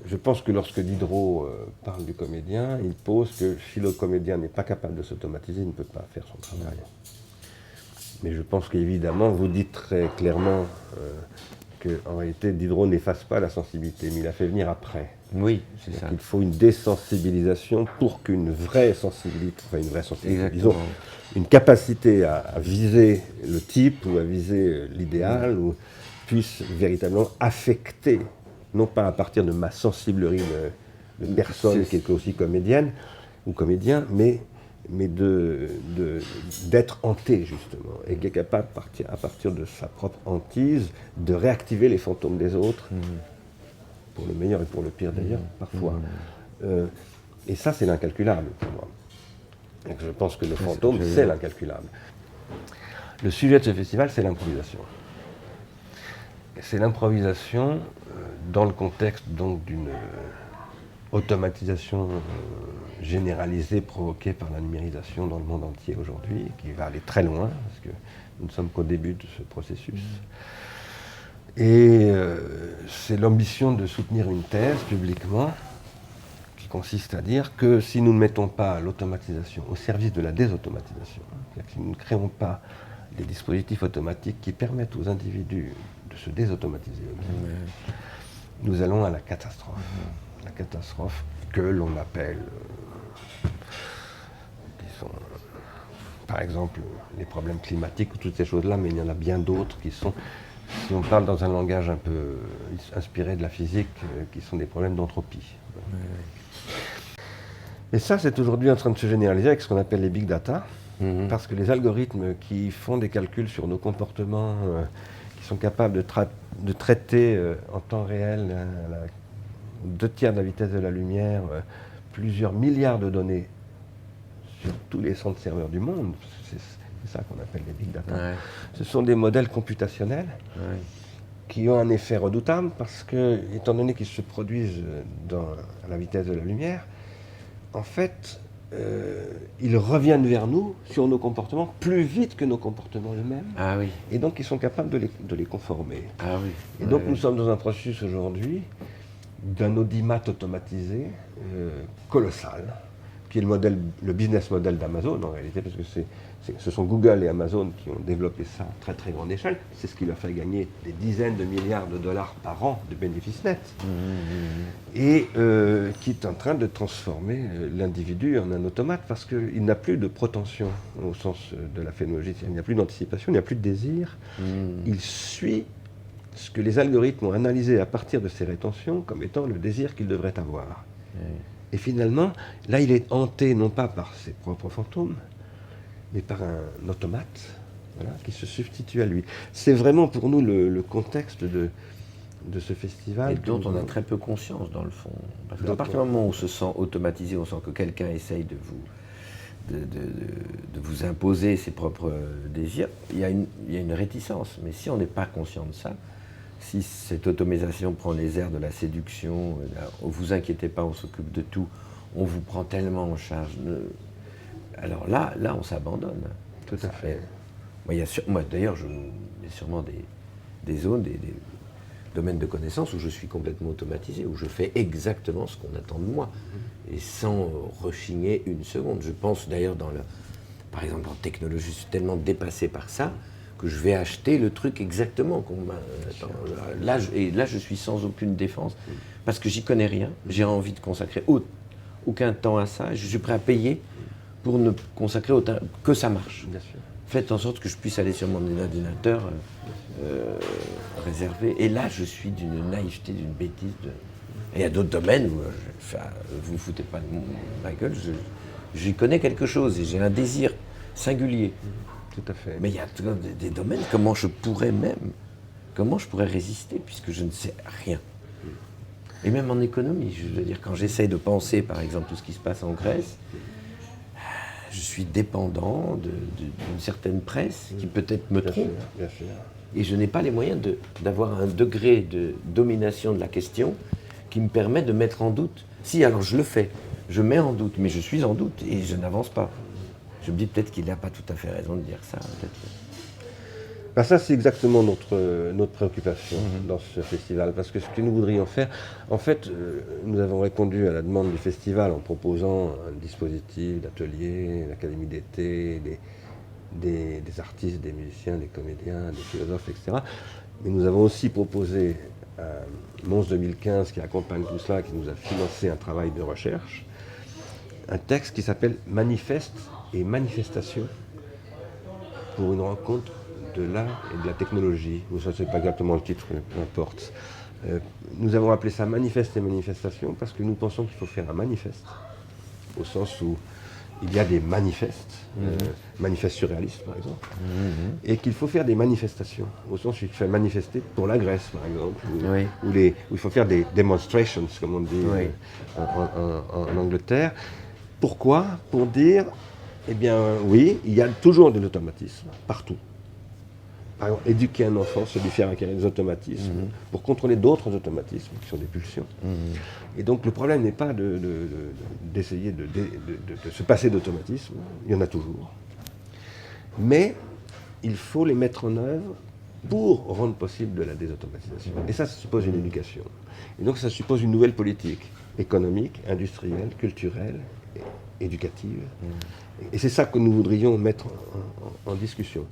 je pense que lorsque Diderot parle du comédien, il pose que si le comédien n'est pas capable de s'automatiser, il ne peut pas faire son travail. Mais je pense qu'évidemment, vous dites très clairement qu'en réalité, Diderot n'efface pas la sensibilité, mais il la fait venir après. Oui, c'est ça. Il faut une désensibilisation pour qu'une vraie sensibilité, enfin une vraie sensibilité, disons, une capacité à viser le type ou à viser l'idéal, ou puisse véritablement affecter, non pas à partir de ma sensiblerie de personne qui est aussi comédienne ou comédien, mais d'être hanté, justement, et qui est capable, à partir de sa propre hantise, de réactiver les fantômes des autres, pour le meilleur et pour le pire d'ailleurs, parfois. Et ça, c'est l'incalculable pour moi. Et je pense que le fantôme, c'est l'incalculable. Le sujet de ce festival, c'est l'improvisation. C'est l'improvisation dans le contexte donc d'une automatisation généralisée provoquée par la numérisation dans le monde entier aujourd'hui, qui va aller très loin, parce que nous ne sommes qu'au début de ce processus. Et c'est l'ambition de soutenir une thèse publiquement, qui consiste à dire que si nous ne mettons pas l'automatisation au service de la désautomatisation, c'est-à-dire que si nous ne créons pas des dispositifs automatiques qui permettent aux individus de se désautomatiser eux-mêmes, nous allons à la catastrophe. La catastrophe que l'on appelle, disons, par exemple, les problèmes climatiques ou toutes ces choses-là, mais il y en a bien d'autres qui sont, si on parle dans un langage un peu inspiré de la physique, qui sont des problèmes d'entropie. Et ça, c'est aujourd'hui en train de se généraliser avec ce qu'on appelle les big data, parce que les algorithmes qui font des calculs sur nos comportements, qui sont capables de traiter en temps réel, à 2/3 de la vitesse de la lumière, plusieurs milliards de données sur tous les centres serveurs du monde, c'est ça qu'on appelle les big data. Ouais. Ce sont des modèles computationnels qui ont un effet redoutable parce que, étant donné qu'ils se produisent à la vitesse de la lumière, en fait, ils reviennent vers nous sur nos comportements plus vite que nos comportements eux-mêmes. Ah oui. Et donc, ils sont capables de les conformer. Ah oui. Et donc, nous sommes dans un processus aujourd'hui d'un audimat automatisé colossal, qui est le business model d'Amazon en réalité, parce que ce sont Google et Amazon qui ont développé ça à très très grande échelle. C'est ce qui leur fait gagner des dizaines de milliards de dollars par an de bénéfices nets. Et qui est en train de transformer l'individu en un automate, parce qu'il n'a plus de protension au sens de la phénoménologie, il n'y a plus d'anticipation, il n'y a plus de désir. Il suit ce que les algorithmes ont analysé à partir de ses rétentions comme étant le désir qu'il devrait avoir. Et finalement, là, il est hanté non pas par ses propres fantômes, mais par un automate, voilà, qui se substitue à lui. C'est vraiment pour nous le contexte de ce festival. Et dont on a très peu conscience, dans le fond. Parce qu'à partir du moment où on se sent automatisé, on sent que quelqu'un essaye de vous imposer ses propres désirs, il y a une réticence. Mais si on n'est pas conscient de ça, si cette automatisation prend les airs de la séduction, vous inquiétez pas, on s'occupe de tout, on vous prend tellement en charge. Alors là on s'abandonne. Tout à fait. Moi, d'ailleurs, il y a sûrement des zones, des domaines de connaissances où je suis complètement automatisé, où je fais exactement ce qu'on attend de moi, et sans rechigner une seconde. Je pense d'ailleurs par exemple en technologie, je suis tellement dépassé par ça, que je vais acheter le truc exactement qu'on m'a... Là, je suis sans aucune défense, parce que j'y connais rien, j'ai envie de consacrer aucun temps à ça, je suis prêt à payer pour ne consacrer autant que ça marche. Bien sûr. Faites en sorte que je puisse aller sur mon ordinateur réservé. Et là, je suis d'une naïveté, d'une bêtise. Et il y a d'autres domaines où vous ne foutez pas de ma gueule, j'y connais quelque chose et j'ai un désir singulier. Tout à fait. Mais il y a des domaines, comment je pourrais résister, puisque je ne sais rien. Et même en économie, je veux dire, quand j'essaye de penser, par exemple, tout ce qui se passe en Grèce, je suis dépendant d'une certaine presse qui peut-être me trompe. Bien sûr. Et je n'ai pas les moyens d'avoir un degré de domination de la question qui me permet de mettre en doute. Si, alors je le fais, je mets en doute, mais je suis en doute et je n'avance pas. Je me dis peut-être qu'il n'a pas tout à fait raison de dire ça. Ben ça, c'est exactement notre préoccupation dans ce festival, parce que ce que nous voudrions faire, en fait, nous avons répondu à la demande du festival en proposant un dispositif d'atelier, l'Académie d'été, des artistes, des musiciens, des comédiens, des philosophes, etc. Mais nous avons aussi proposé à Mons 2015, qui accompagne tout cela, qui nous a financé un travail de recherche, un texte qui s'appelle Manifeste et manifestation pour une rencontre de l'art et de la technologie. Ou ça, c'est pas exactement le titre, mais peu importe. Nous avons appelé ça Manifeste et manifestation parce que nous pensons qu'il faut faire un manifeste, au sens où il y a des manifestes, manifestes surréalistes par exemple, et qu'il faut faire des manifestations, au sens où il faut manifester pour la Grèce par exemple, où il faut faire des demonstrations, comme on dit en Angleterre. Pourquoi? Pour dire, eh bien oui, il y a toujours de l'automatisme, partout. Par exemple, éduquer un enfant, c'est lui faire acquérir des automatismes pour contrôler d'autres automatismes qui sont des pulsions. Et donc le problème n'est pas d'essayer de se passer d'automatisme, il y en a toujours. Mais il faut les mettre en œuvre pour rendre possible de la désautomatisation. Et ça suppose une éducation. Et donc ça suppose une nouvelle politique économique, industrielle, culturelle, éducative. Et c'est ça que nous voudrions mettre en discussion.